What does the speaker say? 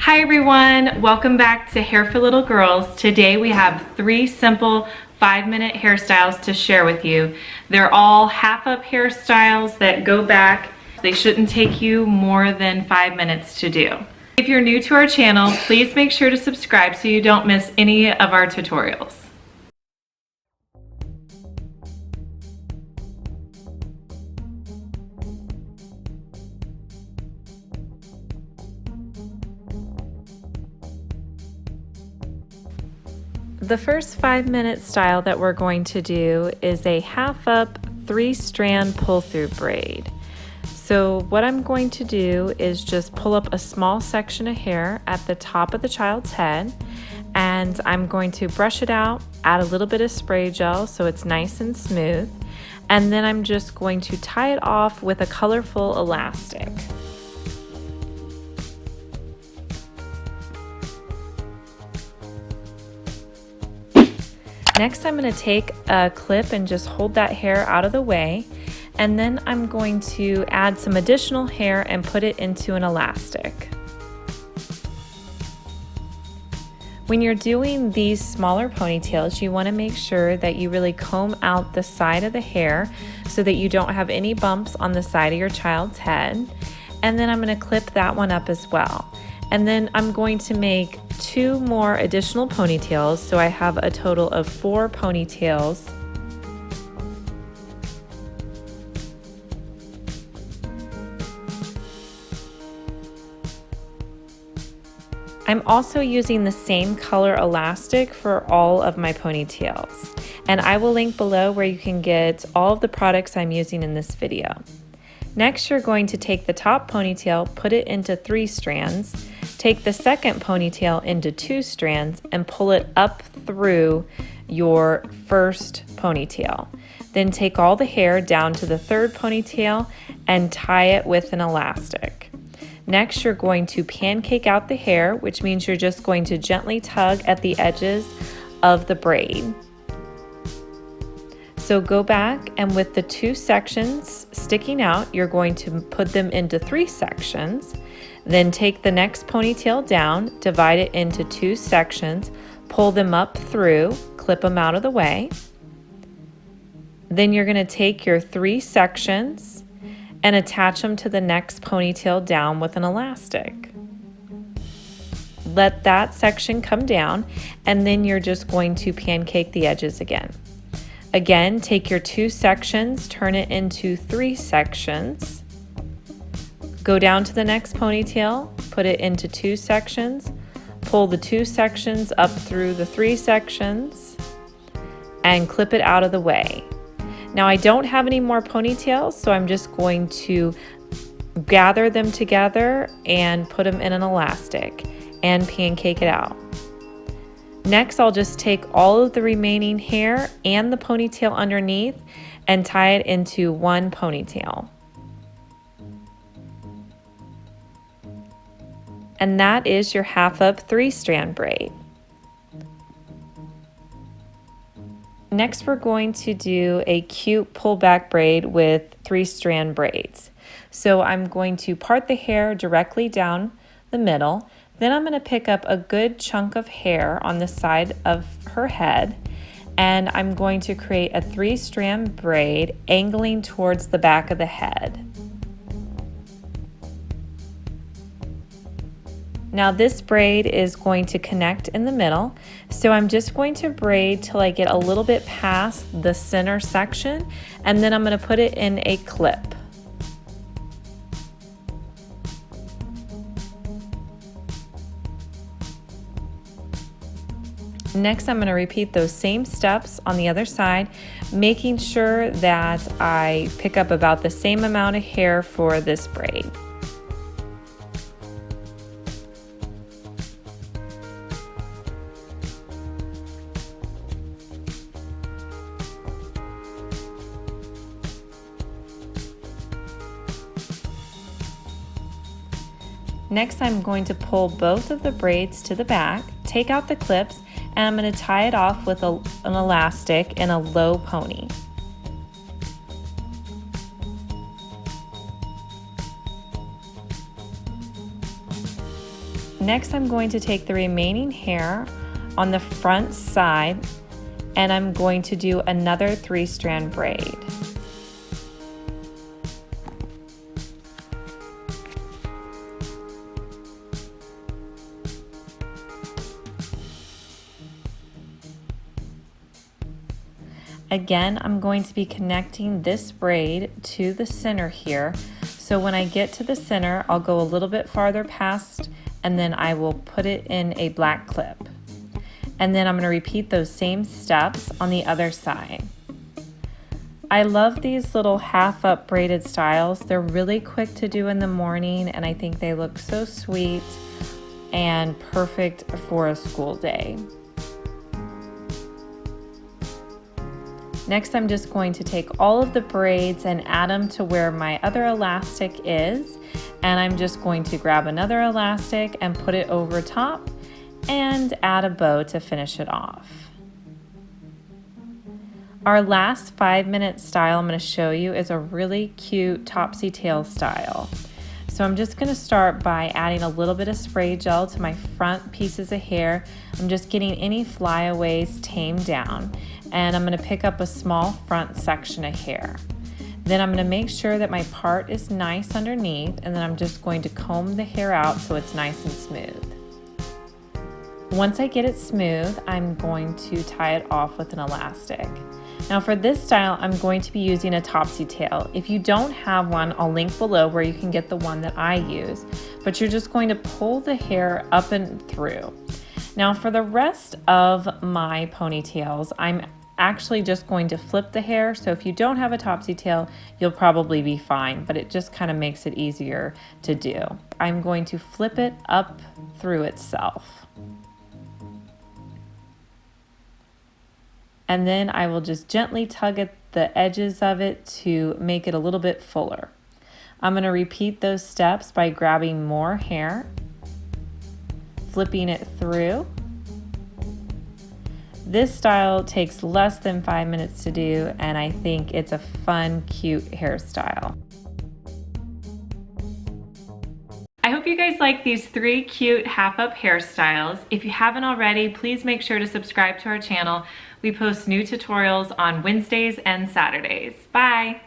Hi everyone, welcome back to Hair for Little Girls. Today we have 3 simple 5-minute hairstyles to share with you. They're all half-up hairstyles that go back. They shouldn't take you more than 5 minutes to do. If you're new to our channel, please make sure to subscribe so you don't miss any of our tutorials. The first 5-minute style that we're going to do is a half-up 3-strand pull-through braid. So what I'm going to do is just pull up a small section of hair at the top of the child's head, and I'm going to brush it out, add a little bit of spray gel so it's nice and smooth, and then I'm just going to tie it off with a colorful elastic. Next, I'm going to take a clip and just hold that hair out of the way, and then I'm going to add some additional hair and put it into an elastic. When you're doing these smaller ponytails, you want to make sure that you really comb out the side of the hair so that you don't have any bumps on the side of your child's head. And then I'm going to clip that one up as well. And then I'm going to make 2 more additional ponytails, so I have a total of 4 ponytails. I'm also using the same color elastic for all of my ponytails, and I will link below where you can get all of the products I'm using in this video. Next, you're going to take the top ponytail, put it into 3 strands, take the second ponytail into 2 strands, and pull it up through your first ponytail. Then take all the hair down to the 3rd ponytail and tie it with an elastic. Next, you're going to pancake out the hair, which means you're just going to gently tug at the edges of the braid. So go back, and with the 2 sections sticking out, you're going to put them into 3 sections. Then take the next ponytail down, divide it into 2 sections, pull them up through, clip them out of the way. Then you're going to take your 3 sections and attach them to the next ponytail down with an elastic. Let that section come down, and then you're just going to pancake the edges again. Again, take your 2 sections, turn it into 3 sections. Go down to the next ponytail, put it into 2 sections, pull the 2 sections up through the 3 sections, and clip it out of the way. Now I don't have any more ponytails, so I'm just going to gather them together and put them in an elastic and pancake it out. Next, I'll just take all of the remaining hair and the ponytail underneath and tie it into 1 ponytail. And that is your half-up 3-strand braid. Next, we're going to do a cute pullback braid with 3-strand braids. So I'm going to part the hair directly down the middle. Then I'm going to pick up a good chunk of hair on the side of her head, and I'm going to create a 3-strand braid angling towards the back of the head. Now this braid is going to connect in the middle, so I'm just going to braid till I get a little bit past the center section, and then I'm going to put it in a clip. Next, I'm going to repeat those same steps on the other side, making sure that I pick up about the same amount of hair for this braid. Next, I'm going to pull both of the braids to the back, take out the clips, and I'm going to tie it off with an elastic in a low pony. Next, I'm going to take the remaining hair on the front side and I'm going to do another 3-strand braid. Again, I'm going to be connecting this braid to the center here. So when I get to the center, I'll go a little bit farther past and then I will put it in a black clip. And then I'm going to repeat those same steps on the other side. I love these little half-up braided styles. They're really quick to do in the morning and I think they look so sweet and perfect for a school day. Next, I'm just going to take all of the braids and add them to where my other elastic is. And I'm just going to grab another elastic and put it over top and add a bow to finish it off. Our last 5-minute style I'm going to show you is a really cute Topsy tail style. So I'm just going to start by adding a little bit of spray gel to my front pieces of hair. I'm just getting any flyaways tamed down and I'm going to pick up a small front section of hair. Then I'm going to make sure that my part is nice underneath and then I'm just going to comb the hair out so it's nice and smooth. Once I get it smooth, I'm going to tie it off with an elastic. Now for this style, I'm going to be using a Topsy tail. If you don't have one, I'll link below where you can get the one that I use, but you're just going to pull the hair up and through. Now for the rest of my ponytails, I'm actually just going to flip the hair. So if you don't have a Topsy tail, you'll probably be fine, but it just kind of makes it easier to do. I'm going to flip it up through itself. And then I will just gently tug at the edges of it to make it a little bit fuller. I'm going to repeat those steps by grabbing more hair, flipping it through. This style takes less than 5 minutes to do, and I think it's a fun, cute hairstyle. I hope you guys like these 3 cute half-up hairstyles. If you haven't already, please make sure to subscribe to our channel. We post new tutorials on Wednesdays and Saturdays. Bye!